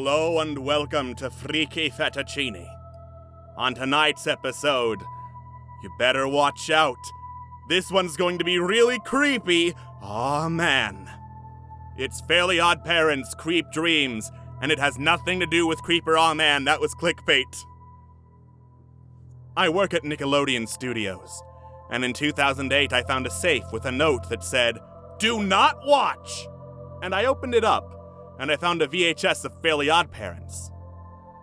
Hello and welcome to Freaky Fettucini. On tonight's episode, you better watch out. This one's going to be really creepy. Aw, man. It's Fairly OddParents' Creep Dreams, and it has nothing to do with Creeper Aw Man. That was clickbait. I work at Nickelodeon Studios, and in 2008 I found a safe with a note that said, "Do not watch!" And I opened it up, and I found a VHS of Fairly OddParents.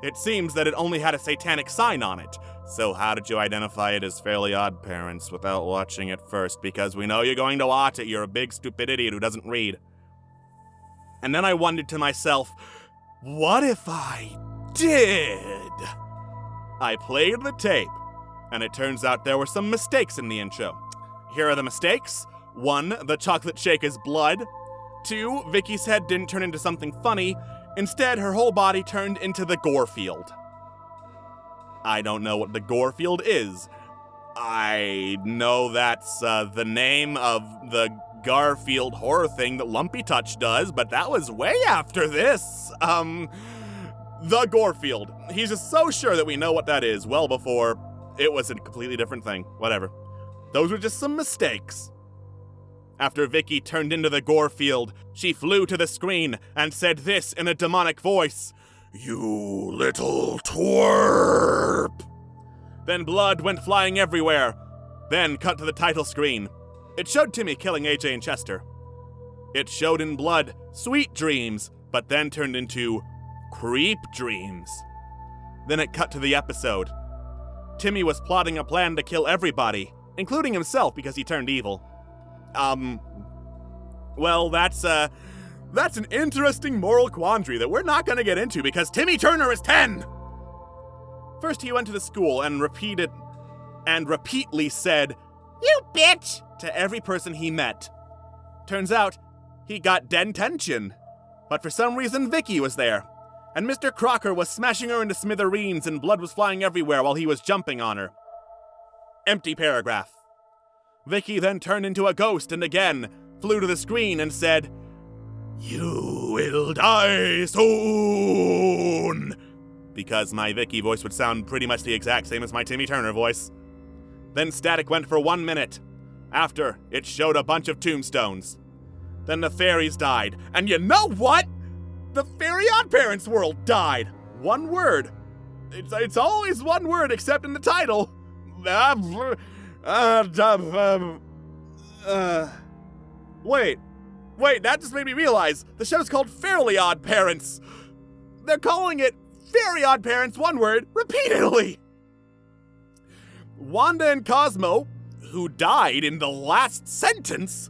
It seems that it only had a satanic sign on it. So how did you identify it as Fairly OddParents without watching it first? Because we know you're going to watch it. You're a big stupid idiot who doesn't read. And then I wondered to myself, what if I did? I played the tape, and it turns out there were some mistakes in the intro. Here are the mistakes. 1, the chocolate shake is blood. 2, Vicky's head didn't turn into something funny. Instead, her whole body turned into the Gore Field. I don't know what the Gore Field is. I know that's the name of the Garfield horror thing that Lumpy Touch does, but that was way after this. The Gore Field. He's just so sure that we know what that is, well before it was a completely different thing. Whatever. Those were just some mistakes. After Vicky turned into the Gore Field, she flew to the screen and said this in a demonic voice, "You little twerp!" Then blood went flying everywhere. Then cut to the title screen. It showed Timmy killing AJ and Chester. It showed in blood Sweet Dreams, but then turned into Creep Dreams. Then it cut to the episode. Timmy was plotting a plan to kill everybody, including himself because he turned evil. Well, that's an interesting moral quandary that we're not gonna get into because Timmy Turner is 10! First he went to the school and repeatedly said, "You bitch!" to every person he met. Turns out, he got detention. But for some reason, Vicky was there. And Mr. Crocker was smashing her into smithereens and blood was flying everywhere while he was jumping on her. Empty paragraph. Vicky then turned into a ghost and again flew to the screen and said, "You will die soon!" Because my Vicky voice would sound pretty much the exact same as my Timmy Turner voice. Then static went for 1 minute. After, it showed a bunch of tombstones. Then the fairies died. And you know what? The Fairly OddParents world died. One word. It's always one word except in the title. Wait, that just made me realize the show's called Fairly OddParents. They're calling it Fairly OddParents, one word, repeatedly. Wanda and Cosmo, who died in the last sentence,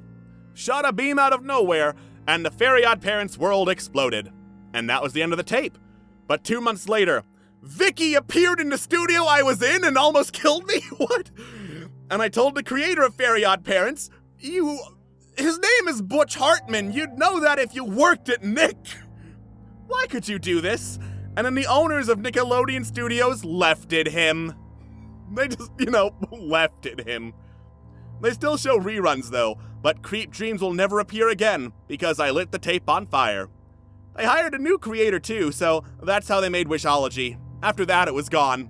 shot a beam out of nowhere, and the Fairly OddParents world exploded. And that was the end of the tape. But 2 months later, Vicky appeared in the studio I was in and almost killed me? What? And I told the creator of Fairly OddParents, his name is Butch Hartman. You'd know that if you worked at Nick. Why could you do this? And then the owners of Nickelodeon Studios lefted him. They just, lefted him. They still show reruns though, but Creep Dreams will never appear again because I lit the tape on fire. They hired a new creator too, so that's how they made Wishology. After that, it was gone.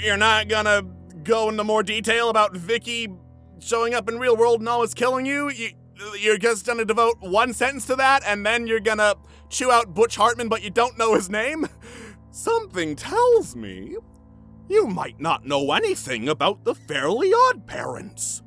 You're not gonna go into more detail about Vicky showing up in real world and almost killing you? You're just gonna devote one sentence to that, and then you're gonna chew out Butch Hartman, but you don't know his name? Something tells me you might not know anything about the Fairly OddParents.